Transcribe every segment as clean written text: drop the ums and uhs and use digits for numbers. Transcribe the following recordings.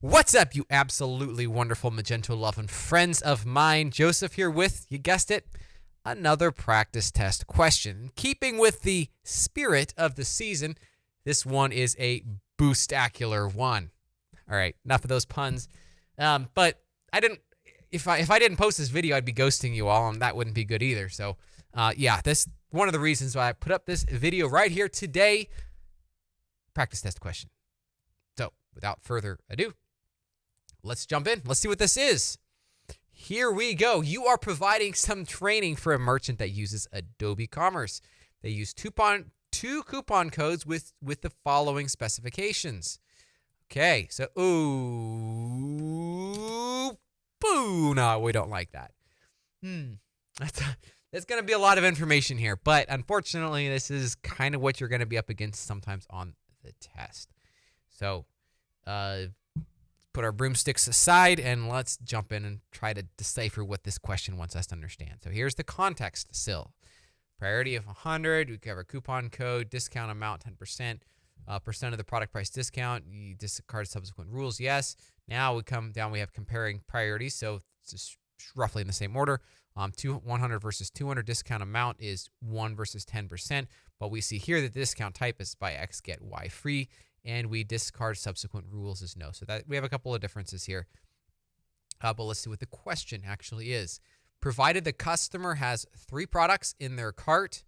What's up, you absolutely wonderful Magento loving friends of mine? Joseph here with, you guessed it, another practice test question. Keeping with the spirit of the season, this one is a boostacular one. All right, enough of those puns. But I didn't. If I didn't post this video, I'd be ghosting you all, and that wouldn't be good either. So, this one of the reasons why I put up this video right here today. Practice test question. So, without further ado, let's jump in. Let's see what this is. Here we go. You are providing some training for a merchant that uses Adobe Commerce. They use two coupon codes with the following specifications. Okay, so boo, no, we don't like that. That's going to be a lot of information here, but unfortunately, this is kind of what you're going to be up against sometimes on the test. So, put our broomsticks aside and let's jump in and try to decipher what this question wants us to understand. So here's the context still. Priority of 100, we cover coupon code, discount amount 10%, percent of the product price discount, you discard subsequent rules, yes. Now we come down, we have comparing priorities, so it's just roughly in the same order. 100 versus 200, discount amount is 1 versus 10%, but we see here that the discount type is buy X, get Y free, and we discard subsequent rules as no. So that we have a couple of differences here. But let's see what the question actually is. Provided the customer has 3 products in their cart,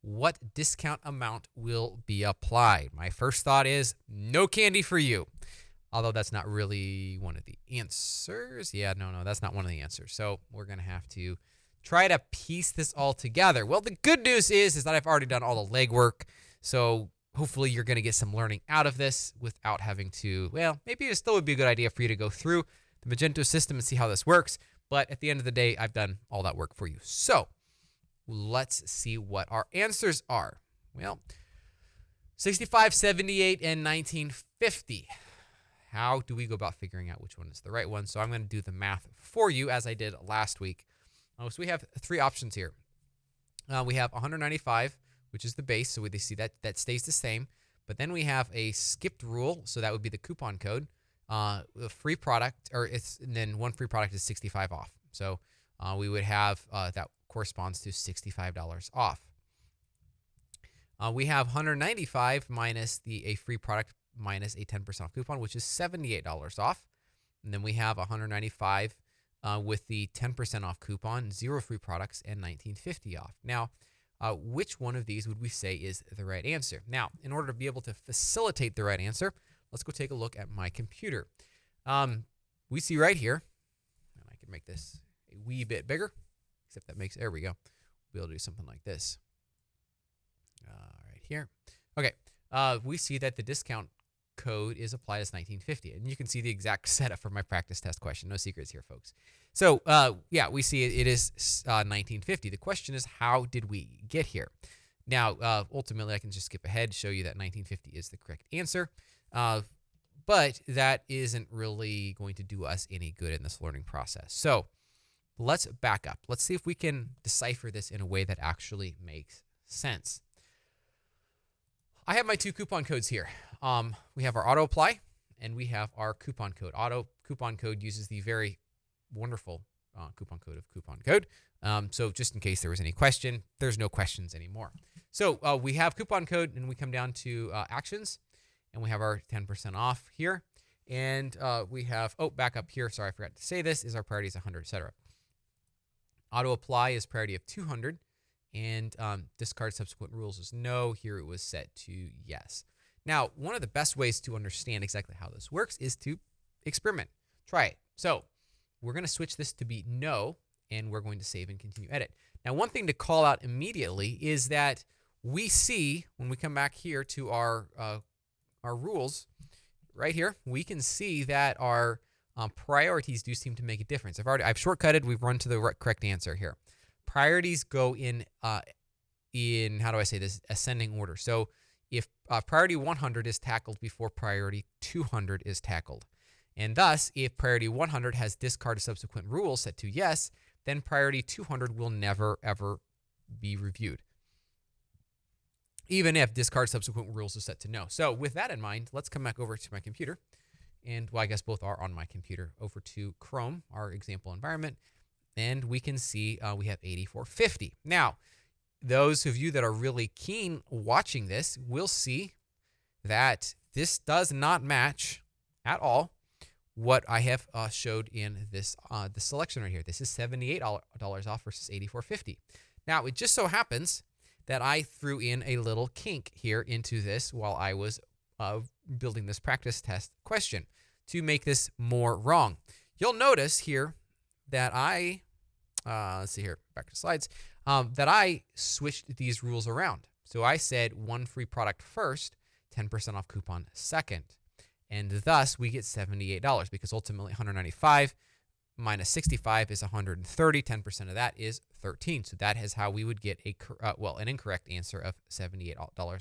what discount amount will be applied? My first thought is no candy for you. Although that's not really one of the answers. Yeah, no, that's not one of the answers. So we're going to have to try to piece this all together. Well, the good news is that I've already done all the legwork. So hopefully you're going to get some learning out of this without having to, well, maybe it still would be a good idea for you to go through the Magento system and see how this works. But at the end of the day, I've done all that work for you. So let's see what our answers are. Well, 65, 78, and 1950. How do we go about figuring out which one is the right one? So I'm going to do the math for you as I did last week. So we have 3 options here. We have 195, which is the base, so we see that stays the same. But then we have a skipped rule, so that would be the coupon code. A free product, and then one free product is 65 off. So we would have that corresponds to $65 off. We have 195 minus a free product minus a 10% off coupon, which is $78 off. And then we have 195 with the 10% off coupon, 0 free products, and $19.50 off. Now, which one of these would we say is the right answer? Now, in order to be able to facilitate the right answer, let's go take a look at my computer. We see right here, and I can make this a wee bit bigger, except that makes, there we go. We'll be able to do something like this. Right here. Okay, we see that the discount code is applied as 1950, and you can see the exact setup for my practice test question. No secrets here, folks. So we see it is 1950. The question is, how did we get here? Now, ultimately, I can just skip ahead, show you that 1950 is the correct answer, but that isn't really going to do us any good in this learning process. So let's back up. Let's see if we can decipher this in a way that actually makes sense. I have my 2 coupon codes here. We have our auto apply and we have our coupon code. Auto coupon code uses the very wonderful coupon code of coupon code. So just in case there was any question, there's no questions anymore. So we have coupon code and we come down to actions and we have our 10% off here. And we have, back up here. Sorry, I forgot to say this is our priority is 100, etc. Auto apply is priority of 200. And discard subsequent rules is no. Here it was set to yes. Now, one of the best ways to understand exactly how this works is to experiment. Try it. So we're going to switch this to be no, and we're going to save and continue edit. Now, one thing to call out immediately is that we see, when we come back here to our rules, right here, we can see that our priorities do seem to make a difference. I've shortcutted. We've run to the correct answer here. Priorities go in how do I say this, ascending order. So if priority 100 is tackled before priority 200 is tackled. And thus, if priority 100 has discard subsequent rules set to yes, then priority 200 will never, ever be reviewed, even if discard subsequent rules is set to no. So with that in mind, let's come back over to my computer and well, I guess both are on my computer, over to Chrome, our example environment, and we can see we have 8450. Now, those of you that are really keen watching this will see that this does not match at all what I have showed in this the selection right here. This is $78 off versus $84.50. Now, it just so happens that I threw in a little kink here into this while I was building this practice test question to make this more wrong. You'll notice here that let's see here, back to slides, that I switched these rules around. So I said one free product first, 10% off coupon second. And thus we get $78 because ultimately 195 minus 65 is 130. 10% of that is 13. So that is how we would get an incorrect answer of $78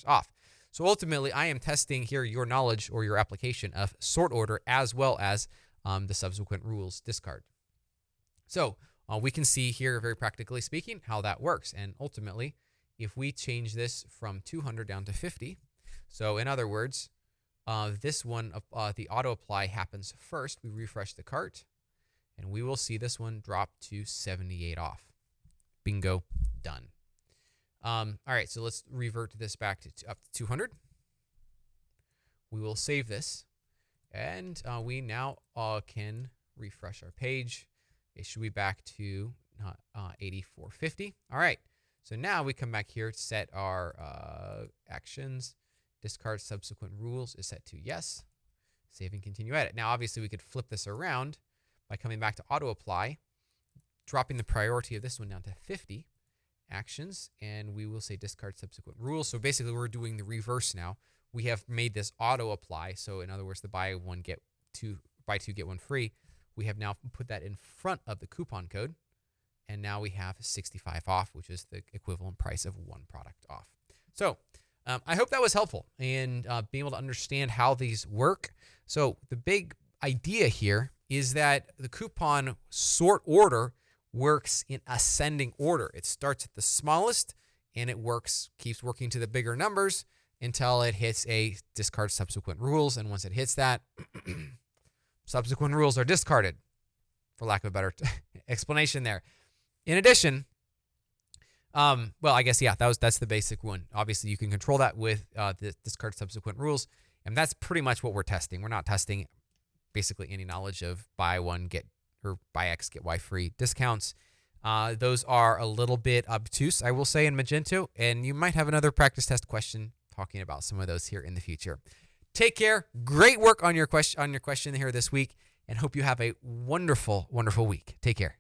off. So ultimately, I am testing here your knowledge or your application of sort order as well as the subsequent rules discard. So we can see here, very practically speaking, how that works. And ultimately, if we change this from 200 down to 50, so in other words, this one, the auto apply happens first. We refresh the cart, and we will see this one drop to 78 off. Bingo, done. All right, so let's revert this back to up to 200. We will save this, and we now can refresh our page. It should be back to 8450. All right, so now we come back here, set our actions. Discard subsequent rules is set to yes. Save and continue edit. Now, obviously, we could flip this around by coming back to auto apply, dropping the priority of this one down to 50 actions, and we will say discard subsequent rules. So basically, we're doing the reverse now. We have made this auto apply. So in other words, the buy two get one free. We have now put that in front of the coupon code, and now we have 65 off, which is the equivalent price of one product off. So I hope that was helpful in being able to understand how these work. So the big idea here is that the coupon sort order works in ascending order. It starts at the smallest, and it keeps working to the bigger numbers until it hits a discard subsequent rules. And once it hits that, subsequent rules are discarded, for lack of a better explanation there. In addition, well, I guess, yeah, that's the basic one. Obviously, you can control that with the discard subsequent rules, and that's pretty much what we're testing. We're not testing basically any knowledge of buy X, get Y free discounts. Those are a little bit obtuse, I will say, in Magento, and you might have another practice test question talking about some of those here in the future. Take care. Great work on your question here this week, and hope you have a wonderful, wonderful week. Take care.